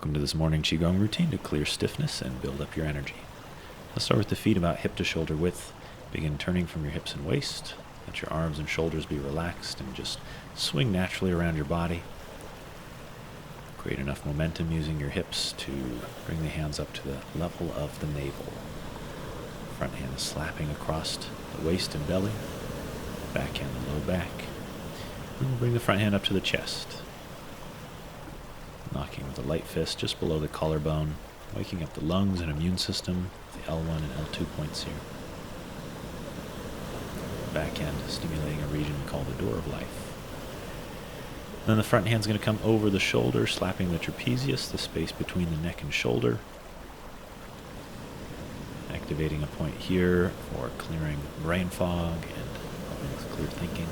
Welcome to this morning Qigong routine to clear stiffness and build up your energy. Let's start with the feet about hip to shoulder width. Begin turning from your hips and waist. Let your arms and shoulders be relaxed and just swing naturally around your body. Create enough momentum using your hips to bring the hands up to the level of the navel. Front hand slapping across the waist and belly. Back hand the low back. And we'll bring the front hand up to the chest. Knocking with a light fist just below the collarbone, waking up the lungs and immune system, the L1 and L2 points here. Backhand stimulating a region we call the door of life. Then the front hand's going to come over the shoulder, slapping the trapezius, the space between the neck and shoulder. Activating a point here for clearing brain fog and helping with clear thinking.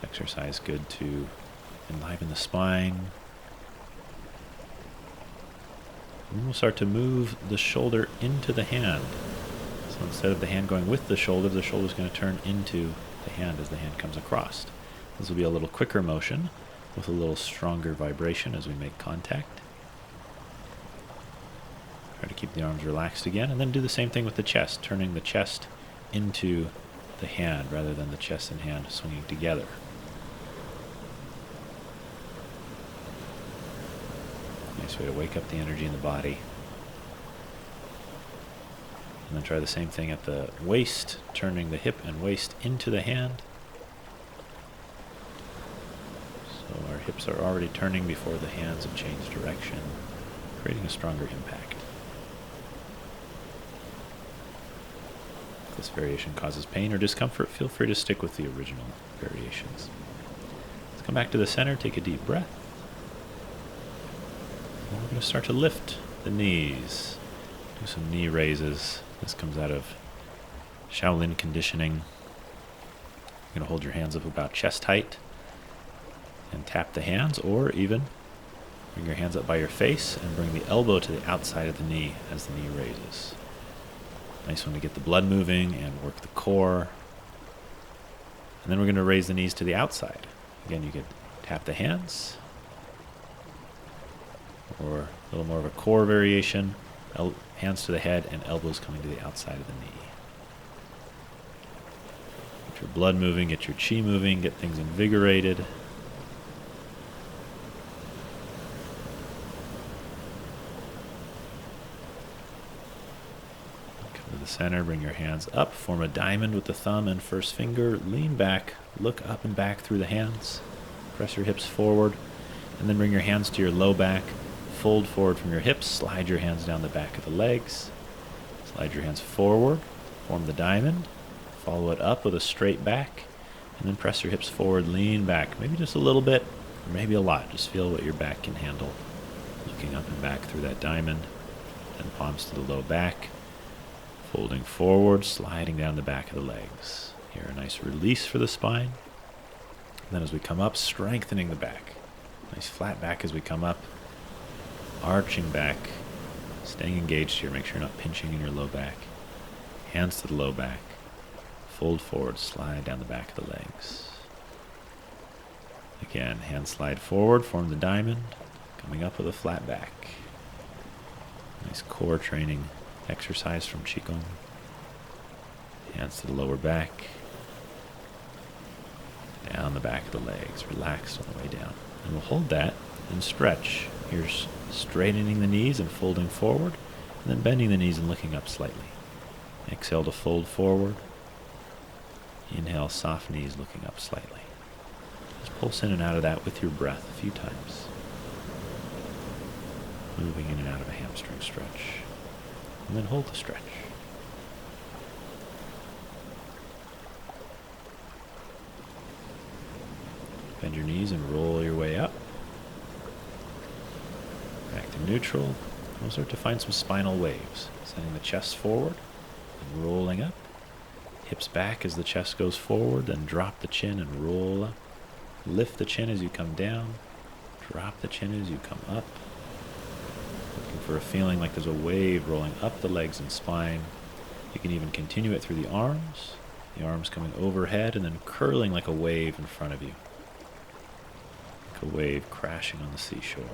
Exercise good to enliven the spine. And then we'll start to move the shoulder into the hand. So instead of the hand going with the shoulder is going to turn into the hand as the hand comes across. This will be a little quicker motion with a little stronger vibration as we make contact. Try to keep the arms relaxed again, and then do the same thing with the chest, turning the chest into the hand rather than the chest and hand swinging together. Nice way to wake up the energy in the body. And then try the same thing at the waist, turning the hip and waist into the hand. So our hips are already turning before the hands have changed direction, creating a stronger impact. If this variation causes pain or discomfort, feel free to stick with the original variations. Let's come back to the center, take a deep breath. And we're going to start to lift the knees. Do some knee raises. This comes out of Shaolin conditioning. You're going to hold your hands up about chest height and tap the hands, or even bring your hands up by your face and bring the elbow to the outside of the knee as the knee raises. Nice one to get the blood moving and work the core. And then we're going to raise the knees to the outside. Again, you could tap the hands, or a little more of a core variation, hands to the head and elbows coming to the outside of the knee. Get your blood moving, get your chi moving, get things invigorated. Come to the center, bring your hands up, form a diamond with the thumb and first finger, lean back, look up and back through the hands, press your hips forward, and then bring your hands to your low back. Fold forward from your hips, slide your hands down the back of the legs, slide your hands forward, form the diamond, follow it up with a straight back, and then press your hips forward, lean back, maybe just a little bit, or maybe a lot, just feel what your back can handle. Looking up and back through that diamond, then palms to the low back, folding forward, sliding down the back of the legs. Here, a nice release for the spine. And then as we come up, strengthening the back. Nice flat back as we come up. Arching back, staying engaged here, make sure you're not pinching in your low back. Hands to the low back, fold forward, slide down the back of the legs. Again, hands slide forward, form the diamond, coming up with a flat back. Nice core training exercise from Qigong. Hands to the lower back, down the back of the legs, relaxed on the way down. And we'll hold that and stretch. Here's straightening the knees and folding forward, and then bending the knees and looking up slightly. Exhale to fold forward. Inhale, soft knees, looking up slightly. Just pulse in and out of that with your breath a few times. Moving in and out of a hamstring stretch. And then hold the stretch. Bend your knees and roll your way up. Back to neutral. We'll start to find some spinal waves. Sending the chest forward and rolling up. Hips back as the chest goes forward, then drop the chin and roll up. Lift the chin as you come down. Drop the chin as you come up. Looking for a feeling like there's a wave rolling up the legs and spine. You can even continue it through the arms coming overhead and then curling like a wave in front of you. like a wave crashing on the seashore.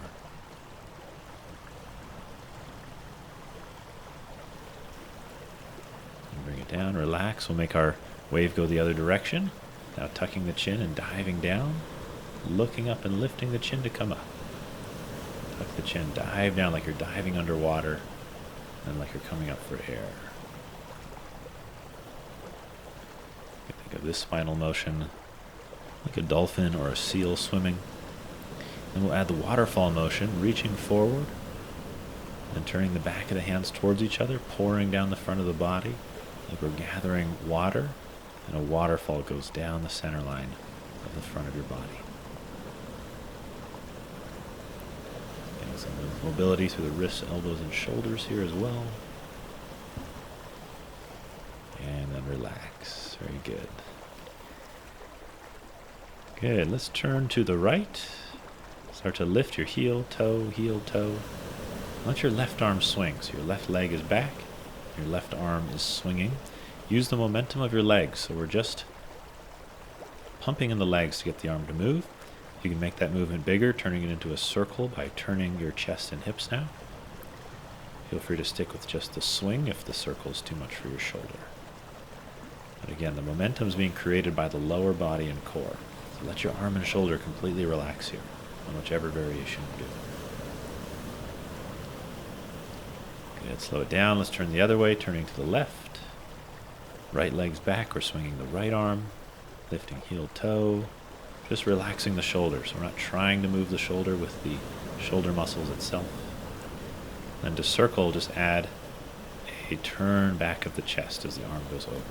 And bring it down, relax. We'll make our wave go the other direction. Now tucking the chin and diving down, looking up and lifting the chin to come up. Tuck the chin, dive down like you're diving underwater, and like you're coming up for air. Think of this spinal motion like a dolphin or a seal swimming. Then we'll add the waterfall motion, reaching forward and turning the back of the hands towards each other, pouring down the front of the body like we're gathering water, and a waterfall goes down the center line of the front of your body. Getting some mobility through the wrists, elbows, and shoulders here as well. And then relax. Very good. Good. Let's turn to the right. Start to lift your heel, toe. Let your left arm swing. So your left leg is back. Your left arm is swinging. Use the momentum of your legs. So we're just pumping in the legs to get the arm to move. You can make that movement bigger, turning it into a circle by turning your chest and hips now. Feel free to stick with just the swing if the circle is too much for your shoulder. But again, the momentum is being created by the lower body and core. So let your arm and shoulder completely relax here on whichever variation you do. Good, slow it down. Let's turn the other way, turning to the left. Right leg's back, we're swinging the right arm, lifting heel, toe, just relaxing the shoulder. So we're not trying to move the shoulder with the shoulder muscles itself. And to circle, just add a turn back of the chest as the arm goes over.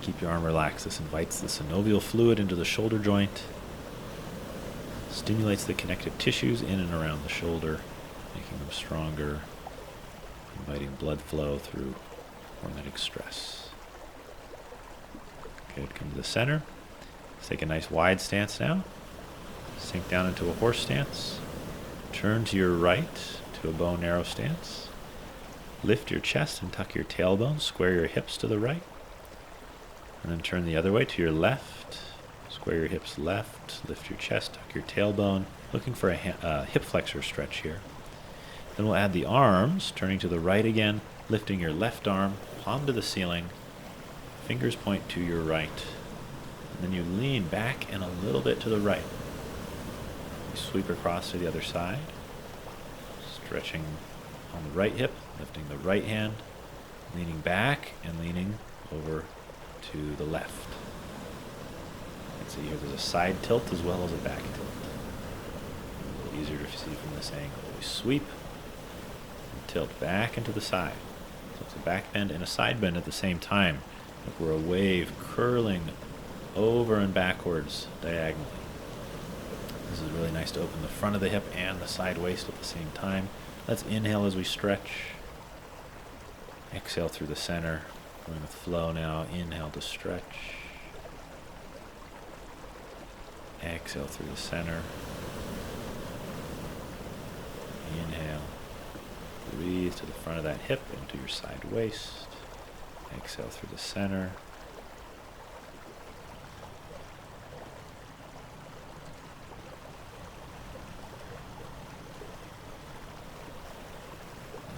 Keep your arm relaxed. This invites the synovial fluid into the shoulder joint, stimulates the connective tissues in and around the shoulder, making them stronger, inviting blood flow through hormetic stress. Good. Come to the center. Let's take a nice wide stance now. Sink down into a horse stance. Turn to your right to a bow and arrow stance. Lift your chest and tuck your tailbone. Square your hips to the right. And then turn the other way to your left. Square your hips left. Lift your chest, tuck your tailbone. Looking for a hip flexor stretch here. Then we'll add the arms, turning to the right again, lifting your left arm, palm to the ceiling. Fingers point to your right. And then you lean back and a little bit to the right. You sweep across to the other side. Stretching on the right hip, lifting the right hand, leaning back and leaning over to the left. You can see here there's a side tilt as well as a back tilt. A little easier to see from this angle. We sweep and tilt back and to the side. So it's a back bend and a side bend at the same time. Like we're a wave curling over and backwards diagonally. This is really nice to open the front of the hip and the side waist at the same time. Let's inhale as we stretch. Exhale through the center. Going with flow now. Inhale to stretch. Exhale through the center. Inhale. Breathe to the front of that hip into your side waist. Exhale through the center.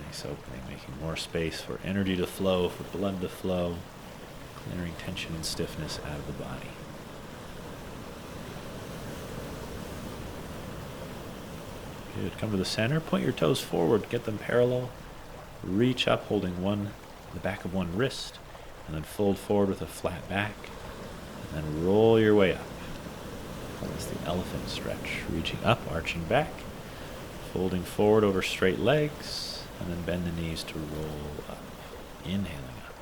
Nice opening, making more space for energy to flow, for blood to flow, clearing tension and stiffness out of the body. Good. Come to the center. Point your toes forward. Get them parallel. Reach up, holding the back of one wrist, and then fold forward with a flat back, and then roll your way up. That's the elephant stretch. Reaching up, arching back, folding forward over straight legs, and then bend the knees to roll up. Inhaling up.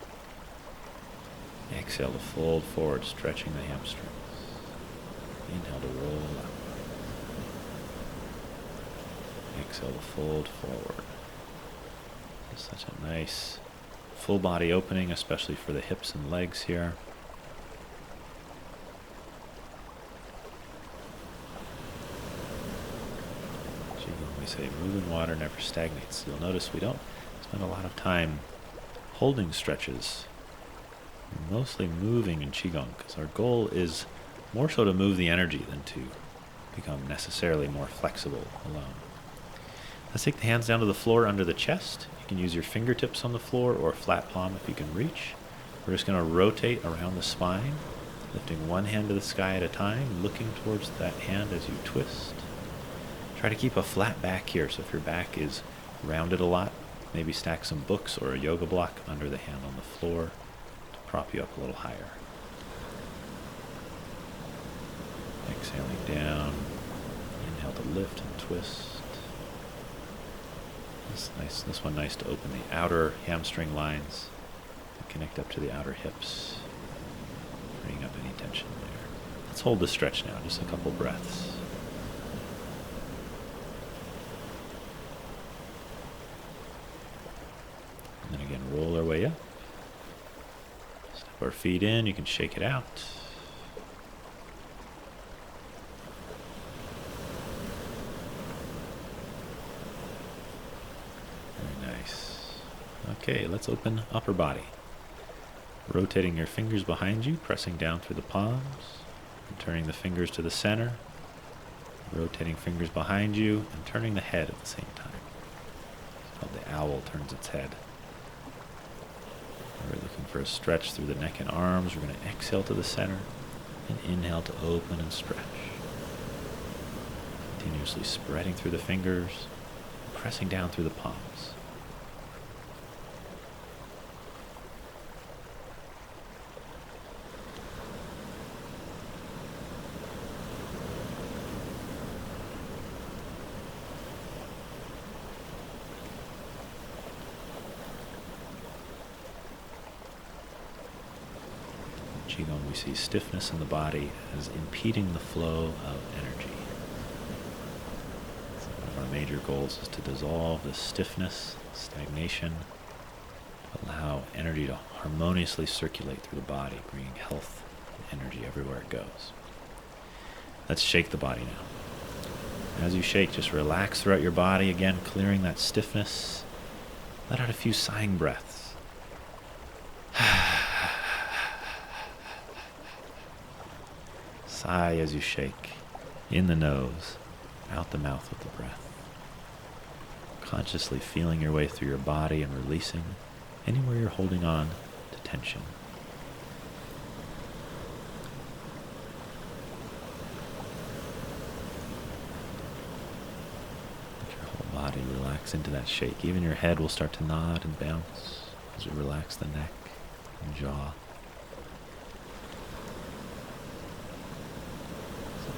Exhale to fold forward, stretching the hamstrings. Inhale to roll up. Exhale to fold forward. It's such a nice full body opening, especially for the hips and legs here. Qigong, we say move in water never stagnates. You'll notice we don't spend a lot of time holding stretches. We're mostly moving in Qigong because our goal is more so to move the energy than to become necessarily more flexible alone. Let's take the hands down to the floor under the chest. You can use your fingertips on the floor or a flat palm if you can reach. We're just going to rotate around the spine, lifting one hand to the sky at a time, looking towards that hand as you twist. Try to keep a flat back here, so if your back is rounded a lot, maybe stack some books or a yoga block under the hand on the floor to prop you up a little higher. Exhaling down, inhale to lift and twist. This one nice to open the outer hamstring lines and connect up to the outer hips, freeing up any tension there. Let's hold the stretch now, just a couple breaths. And then again, roll our way up. Step our feet in, you can shake it out. Okay, let's open upper body. Rotating your fingers behind you, pressing down through the palms, and turning the fingers to the center. Rotating fingers behind you, and turning the head at the same time. It's called the owl turns its head. We're looking for a stretch through the neck and arms. We're going to exhale to the center, and inhale to open and stretch. Continuously spreading through the fingers, pressing down through the palms. Qigong, we see stiffness in the body as impeding the flow of energy. So one of our major goals is to dissolve the stiffness, stagnation, to allow energy to harmoniously circulate through the body, bringing health and energy everywhere it goes. Let's shake the body now. As you shake, just relax throughout your body, again clearing that stiffness. Let out a few sighing breaths. Sigh as you shake, in the nose, out the mouth with the breath. Consciously feeling your way through your body and releasing anywhere you're holding on to tension. Let your whole body relax into that shake. Even your head will start to nod and bounce as you relax the neck and jaw.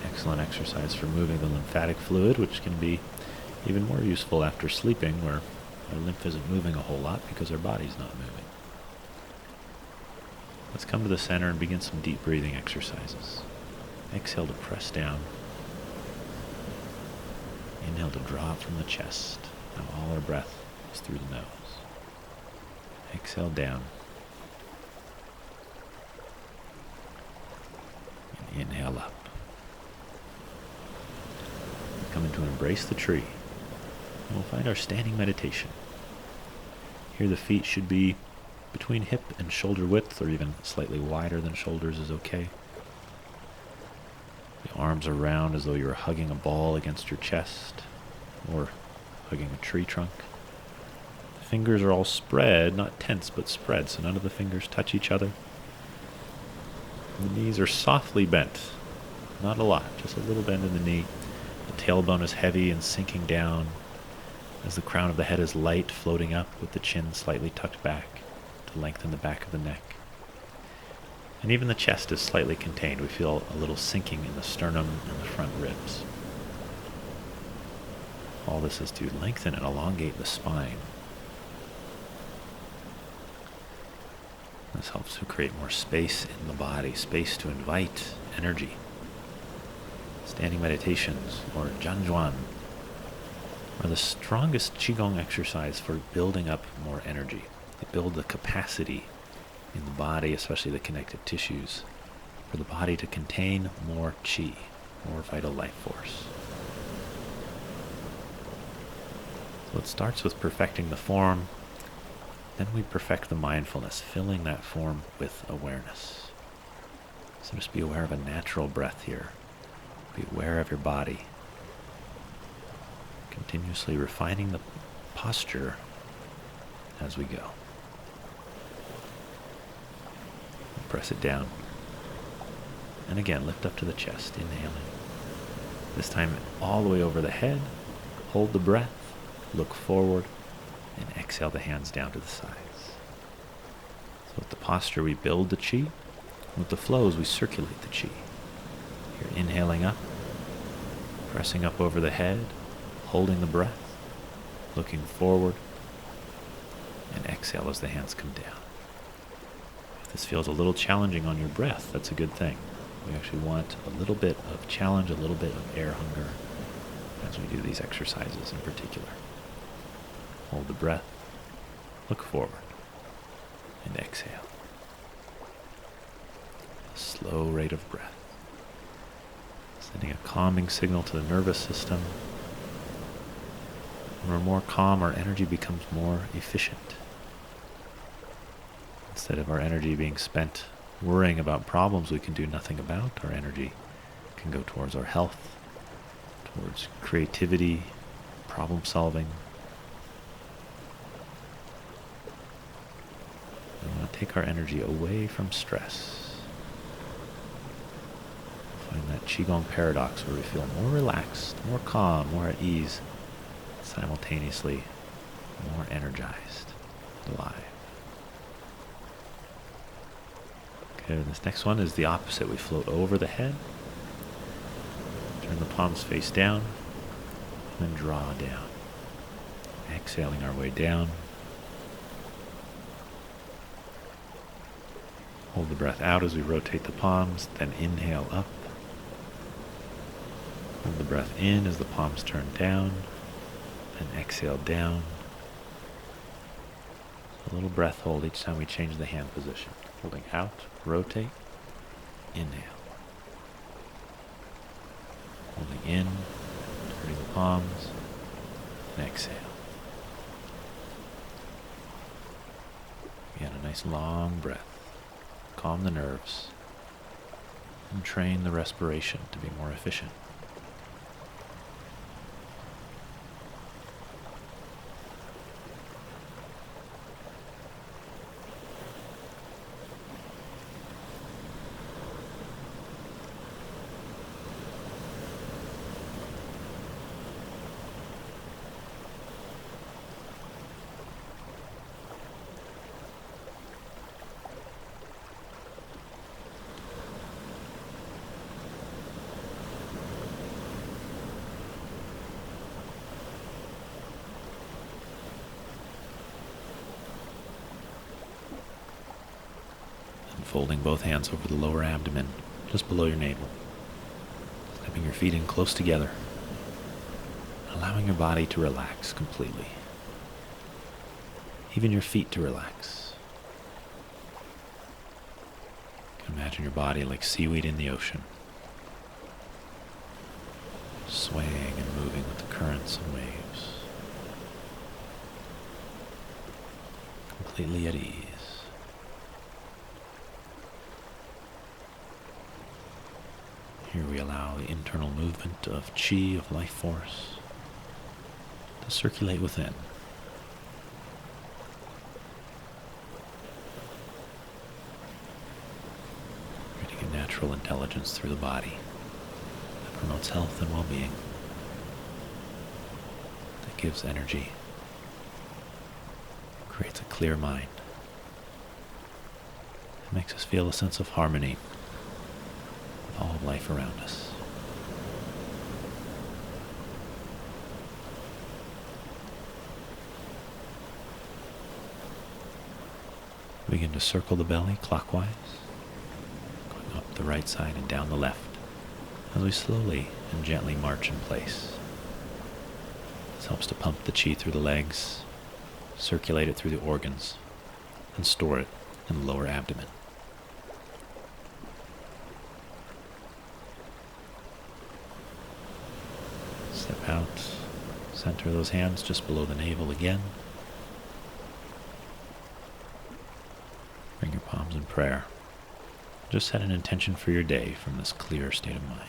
Excellent exercise for moving the lymphatic fluid, which can be even more useful after sleeping, where our lymph isn't moving a whole lot because our body's not moving. Let's come to the center and begin some deep breathing exercises. Exhale to press down. Inhale to drop from the chest. Now all our breath is through the nose. Exhale down. And inhale up. Coming to embrace the tree. And we'll find our standing meditation. Here the feet should be between hip and shoulder width, or even slightly wider than shoulders is okay. The arms are round as though you're hugging a ball against your chest, or hugging a tree trunk. The fingers are all spread, not tense, but spread, so none of the fingers touch each other. The knees are softly bent, not a lot, just a little bend in the knee. The tailbone is heavy and sinking down as the crown of the head is light, floating up with the chin slightly tucked back to lengthen the back of the neck. And even the chest is slightly contained. We feel a little sinking in the sternum and the front ribs. All this is to lengthen and elongate the spine. This helps to create more space in the body, space to invite energy. Standing meditations, or Zhan Zhuang, are the strongest Qigong exercise for building up more energy. They build the capacity in the body, especially the connective tissues, for the body to contain more Qi, more vital life force. So it starts with perfecting the form, then we perfect the mindfulness, filling that form with awareness. So just be aware of a natural breath here. Be aware of your body. Continuously refining the posture as we go. Press it down. And again, lift up to the chest, inhaling. This time all the way over the head. Hold the breath, look forward, and exhale the hands down to the sides. So with the posture, we build the chi. With the flows, we circulate the chi. You're inhaling up, pressing up over the head, holding the breath, looking forward, and exhale as the hands come down. If this feels a little challenging on your breath, that's a good thing. We actually want a little bit of challenge, a little bit of air hunger as we do these exercises in particular. Hold the breath, look forward, and exhale. A slow rate of breath, sending a calming signal to the nervous system. When we're more calm, our energy becomes more efficient. Instead of our energy being spent worrying about problems we can do nothing about, our energy can go towards our health, towards creativity, problem solving. We want to take our energy away from stress. Find that Qigong paradox where we feel more relaxed, more calm, more at ease, simultaneously more energized, alive. Okay, this next one is the opposite. We float over the head, turn the palms face down, and then draw down. Exhaling our way down. Hold the breath out as we rotate the palms, then inhale up. Hold the breath in as the palms turn down, and exhale down. A little breath hold each time we change the hand position. Holding out, rotate, inhale. Holding in, turning the palms, and exhale. Again, a nice long breath. Calm the nerves and train the respiration to be more efficient. Folding both hands over the lower abdomen, just below your navel. Stepping your feet in close together. Allowing your body to relax completely. Even your feet to relax. You can imagine your body like seaweed in the ocean. Swaying and moving with the currents and waves. Completely at ease. Here we allow the internal movement of chi, of life force, to circulate within. Creating a natural intelligence through the body that promotes health and well-being, that gives energy, creates a clear mind. It makes us feel a sense of harmony all of life around us. Begin to circle the belly clockwise, going up the right side and down the left, as we slowly and gently march in place. This helps to pump the chi through the legs, circulate it through the organs, and store it in the lower abdomen. Step out, center those hands just below the navel again. Bring your palms in prayer. Just set an intention for your day from this clear state of mind.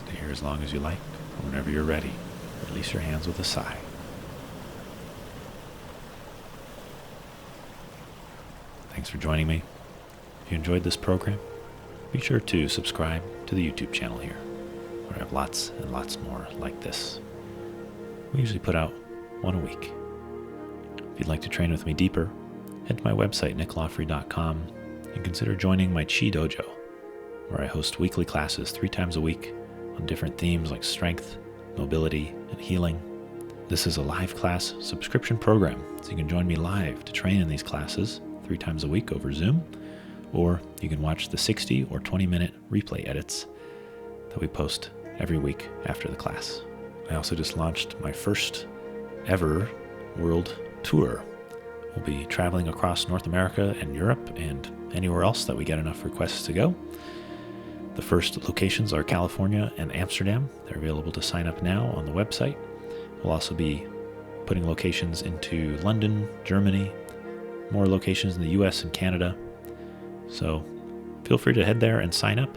Stay here as long as you like, or whenever you're ready. Release your hands with a sigh. Thanks for joining me. If you enjoyed this program, be sure to subscribe to the YouTube channel here, where I have lots and lots more like this. We usually put out one a week. If you'd like to train with me deeper, head to my website, nicklawfrey.com, and consider joining my Qi Dojo, where I host weekly classes 3 times a week on different themes like strength, mobility, and healing. This is a live class subscription program, so you can join me live to train in these classes 3 times a week over Zoom, or you can watch the 60 or 20-minute replay edits that we post every week after the class. I also just launched my first ever world tour. We'll be traveling across North America and Europe and anywhere else that we get enough requests to go. The first locations are California and Amsterdam. They're available to sign up now on the website. We'll also be putting locations into London, Germany, more locations in the US and Canada. So feel free to head there and sign up,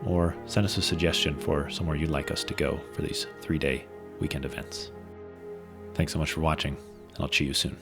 or send us a suggestion for somewhere you'd like us to go for these 3-day weekend events. Thanks so much for watching, and I'll see you soon.